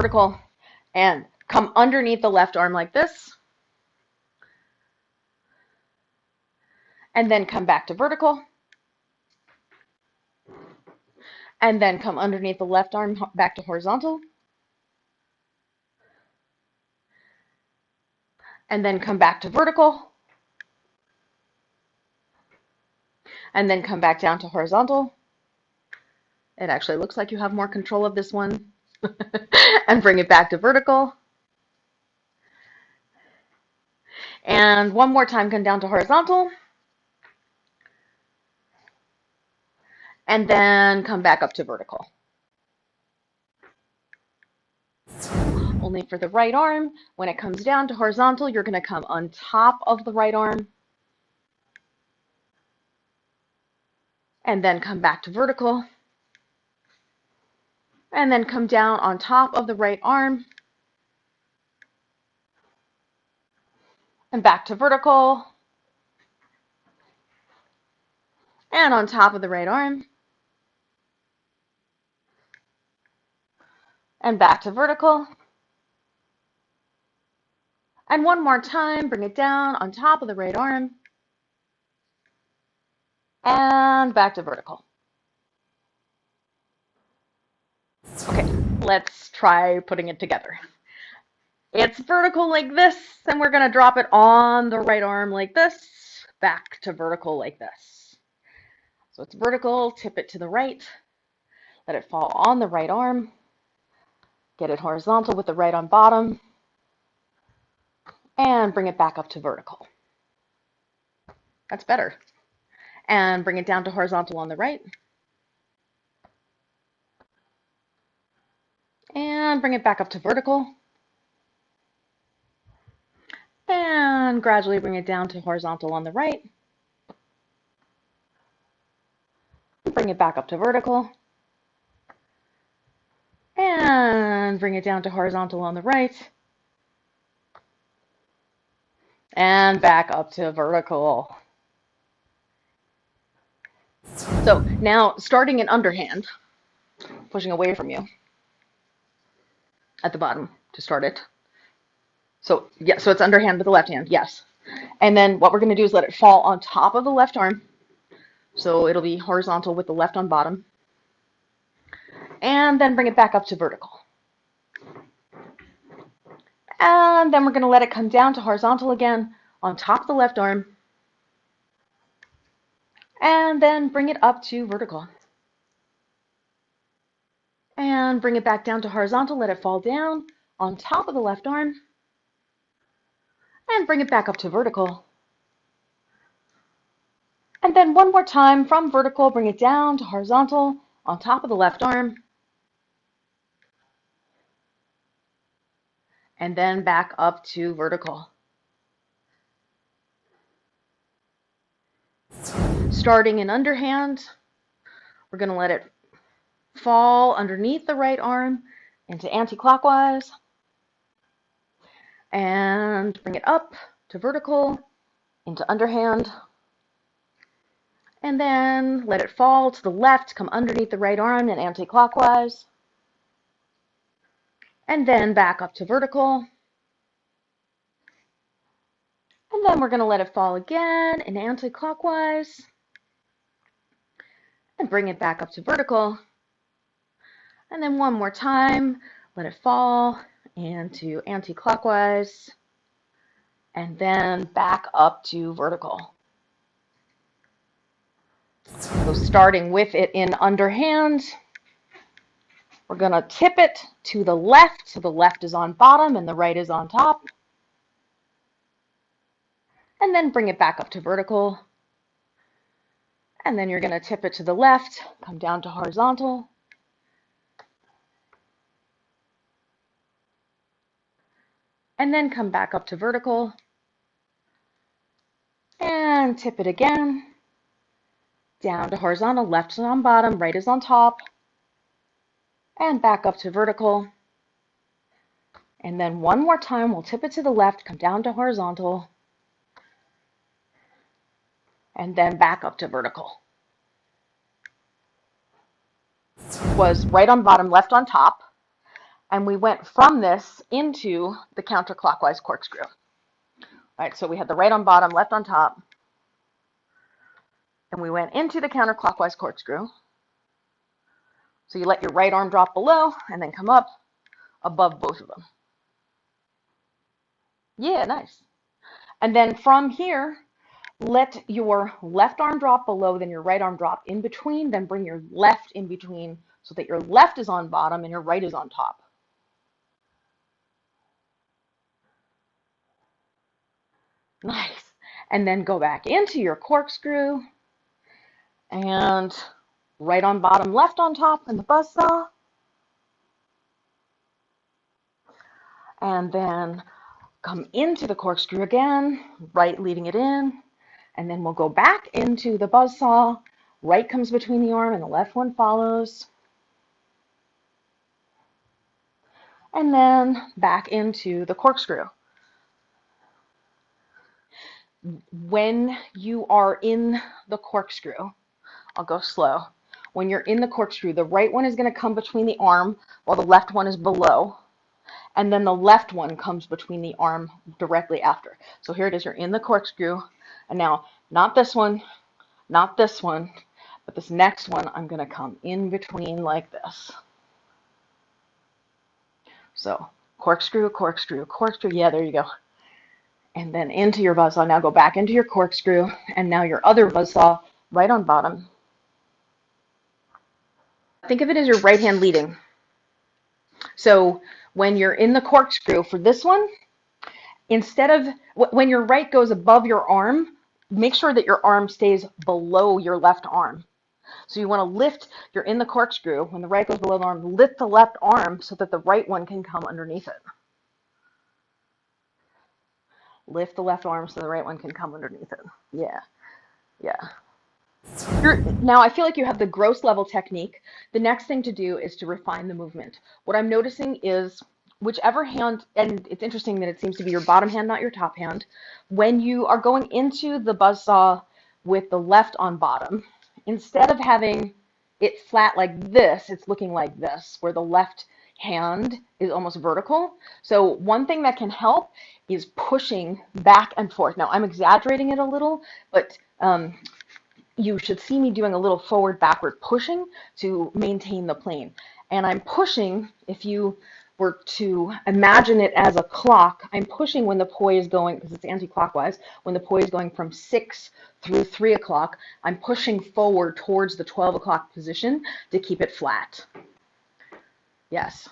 vertical and come underneath the left arm like this. And then come back to vertical. And then come underneath the left arm back to horizontal. And then come back to vertical. And then come back down to horizontal. It actually looks like you have more control of this one. And bring it back to vertical. And one more time, come down to horizontal. And then come back up to vertical. Only for the right arm, when it comes down to horizontal, you're going to come on top of the right arm. And then come back to vertical. And then come down on top of the right arm. And back to vertical. And on top of the right arm. And back to vertical. And one more time, bring it down on top of the right arm. And back to vertical. Okay, let's try putting it together. It's vertical like this, and we're going to drop it on the right arm like this, back to vertical like this. So it's vertical, tip it to the right, let it fall on the right arm, get it horizontal with the right on bottom, and bring it back up to vertical. That's better. And bring it down to horizontal on the right. And bring it back up to vertical. And gradually bring it down to horizontal on the right. Bring it back up to vertical. And bring it down to horizontal on the right. And back up to vertical. So now starting in underhand, pushing away from you at the bottom to start it. So yeah, so it's underhand with the left hand, yes. And then what we're going to do is let it fall on top of the left arm. So it'll be horizontal with the left on bottom. And then bring it back up to vertical. And then we're going to let it come down to horizontal again on top of the left arm. And then bring it up to vertical. And bring it back down to horizontal, let it fall down on top of the left arm. And bring it back up to vertical. And then one more time from vertical, bring it down to horizontal on top of the left arm. And then back up to vertical. Starting in underhand, we're going to let it fall underneath the right arm into anti-clockwise. And bring it up to vertical, into underhand. And then let it fall to the left, come underneath the right arm in anti-clockwise. And then back up to vertical. And then we're going to let it fall again in anti-clockwise. And bring it back up to vertical. And then one more time, let it fall into anti-clockwise. And then back up to vertical. So starting with it in underhand, we're going to tip it to the left, so the left is on bottom and the right is on top. And then bring it back up to vertical. And then you're going to tip it to the left, come down to horizontal. And then come back up to vertical. And tip it again. Down to horizontal, left is on bottom, right is on top. And back up to vertical. And then one more time, we'll tip it to the left, come down to horizontal. And then back up to vertical. Was right on bottom, left on top. And we went from this into the counterclockwise corkscrew. All right, so we had the right on bottom, left on top, and we went into the counterclockwise corkscrew. So you let your right arm drop below and then come up above both of them. Yeah, nice. And then from here, let your left arm drop below, then your right arm drop in between, then bring your left in between so that your left is on bottom and your right is on top. Nice. And then go back into your corkscrew and right on bottom, left on top in the buzzsaw. And then come into the corkscrew again, right leading it in, and then we'll go back into the buzzsaw. Right comes between the arm and the left one follows. And then back into the corkscrew. When you are in the corkscrew, I'll go slow. When you're in the corkscrew, the right one is going to come between the arm while the left one is below. And then the left one comes between the arm directly after. So here it is, you're in the corkscrew. And now, not this one, not this one, but this next one, I'm going to come in between like this. So corkscrew, corkscrew, corkscrew. Yeah, there you go. And then into your buzzsaw. Now go back into your corkscrew, and now your other buzzsaw right on bottom. Think of it as your right hand leading. So when you're in the corkscrew for this one, instead of, when your right goes above your arm, make sure that your arm stays below your left arm. So you want to lift, you're in the corkscrew, when the right goes below the arm, lift the left arm so that the right one can come underneath it. Lift the left arm so the right one can come underneath it. Yeah, yeah. Now I feel like you have the gross level technique. The next thing to do is to refine the movement. What I'm noticing is whichever hand, and it's interesting that it seems to be your bottom hand, not your top hand, when you are going into the buzzsaw with the left on bottom, instead of having it flat like this, it's looking like this, where the left hand is almost vertical. So one thing that can help is pushing back and forth. Now I'm exaggerating it a little, but you should see me doing a little forward backward pushing to maintain the plane. And I'm pushing, if you were to imagine it as a clock, I'm pushing when the poi is going, because it's anti-clockwise, when the poi is going from 6 through 3 o'clock, I'm pushing forward towards the 12 o'clock position to keep it flat. Yes.